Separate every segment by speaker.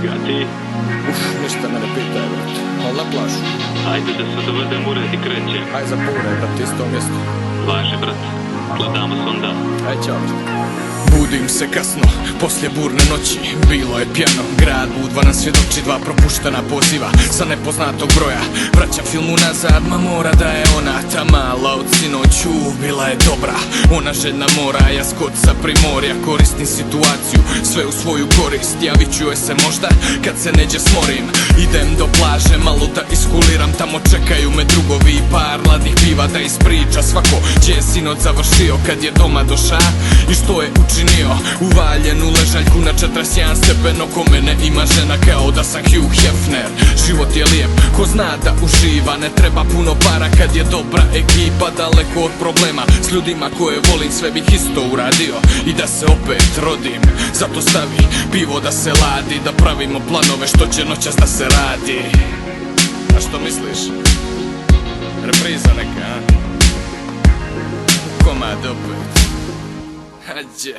Speaker 1: ga, ti?
Speaker 2: Ništa me ne pitaj, brat. Al na plažu.
Speaker 1: Ajde da se dovedem u red i krećem.
Speaker 2: Aj za pure, brat, isto mjesto.
Speaker 1: Važi, brat. Gledamo se onda.
Speaker 2: Aj, čao, brat. Budim se kasno, poslije burne noći. Bilo je pjano, grad Budva nam svjedoči. Dva propuštena poziva sa nepoznatog broja. Vraćam film unazad, ma mora da je ona. Ta mala od sinoću bila je dobra. Ona željna mora, ja skot sa primorja. Koristim situaciju, sve u svoju korist. Javit ću joj se možda, kad se neđe smorim. Idem do plaže, malo da iskuliram. Tamo čekaju me drugovi i par mladih piva da ispriča svako gdje je sinoć završio kad je doma doša i što je učinio. Uvaljen u ležaljku na 41 stepen, oko mene ima žena kao da sam Hugh Hefner. Život je lijep, ko zna da uživa. Ne treba puno para kad je dobra ekipa. Daleko od problema, s ljudima koje volim sve bih isto uradio i da se opet rodim. Zato stavi pivo da se ladi, da pravimo planove što će noćas da se radi. A što misliš? Repriza neka, a? Komad opet. Hađe.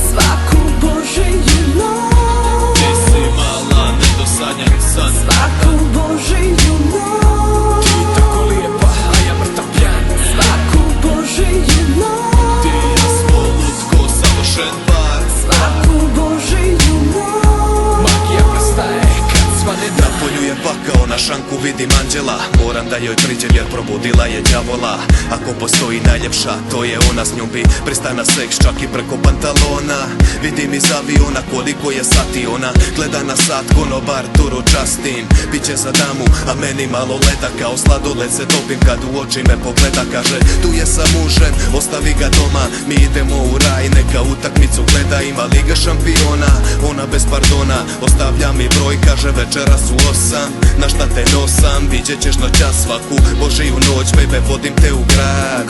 Speaker 3: Svaku Božiju noć,
Speaker 4: Ti si mala, nedosanjani san.
Speaker 3: svaku Božiju noć,
Speaker 2: Ti tako lijepa, a ja mrtav pjan.
Speaker 3: svaku Božiju noć,
Speaker 4: Ti i ja smo ludko savršen par.
Speaker 3: svaku Božiju noć.
Speaker 2: Magija prestaje kad svane
Speaker 4: Na polju je pakao, na šanku vidim anđela. Moram da joj priđem jer probudila je đavola. Ako postoji najljepša, to je ona, s njom bi pristana seks čak i preko pantalona. Vidim iz aviona koliko je sati, ona gleda na sat, konobar turu častim. Piće za damu, a meni malo leda, kao sladoled se topim kad u oči me pogleda. Kaže, tu je sa mužem, ostavi ga doma, mi idemo u raj, neka utakmicu gleda, ima Liga šampiona. Ona bez pardona, ostavlja mi broj, kaže večeras u 8, na šta te nosam, vidjet ćeš noćas svaku Božiju noć, bebe, vodim te u grad,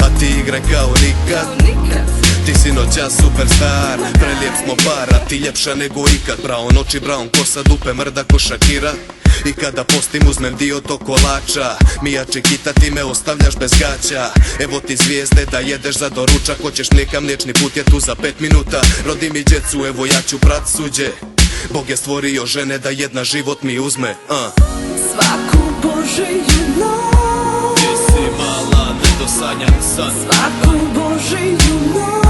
Speaker 4: a ti igraj kao nikad. Ti si noćas superstar, prelijep smo par, a ti ljepša nego ikad. Brown oči, brown kosa, dupe mrda ko Shakira. I kada postim uzmem dio tog kolača, Mija Čekita, ti me ostavljaš bez gaća. Evo ti zvijezde da jedeš za doručak, hoćeš mlijeka, mliječni put je tu za 5 minuta. Rodi mi djecu, evo ja ću prat suđe. Bog je stvorio žene da jedna život mi uzme.
Speaker 3: Svaku Božiju noć,
Speaker 4: Ti si mala, nedosanjan san.
Speaker 3: svaku Božiju noć,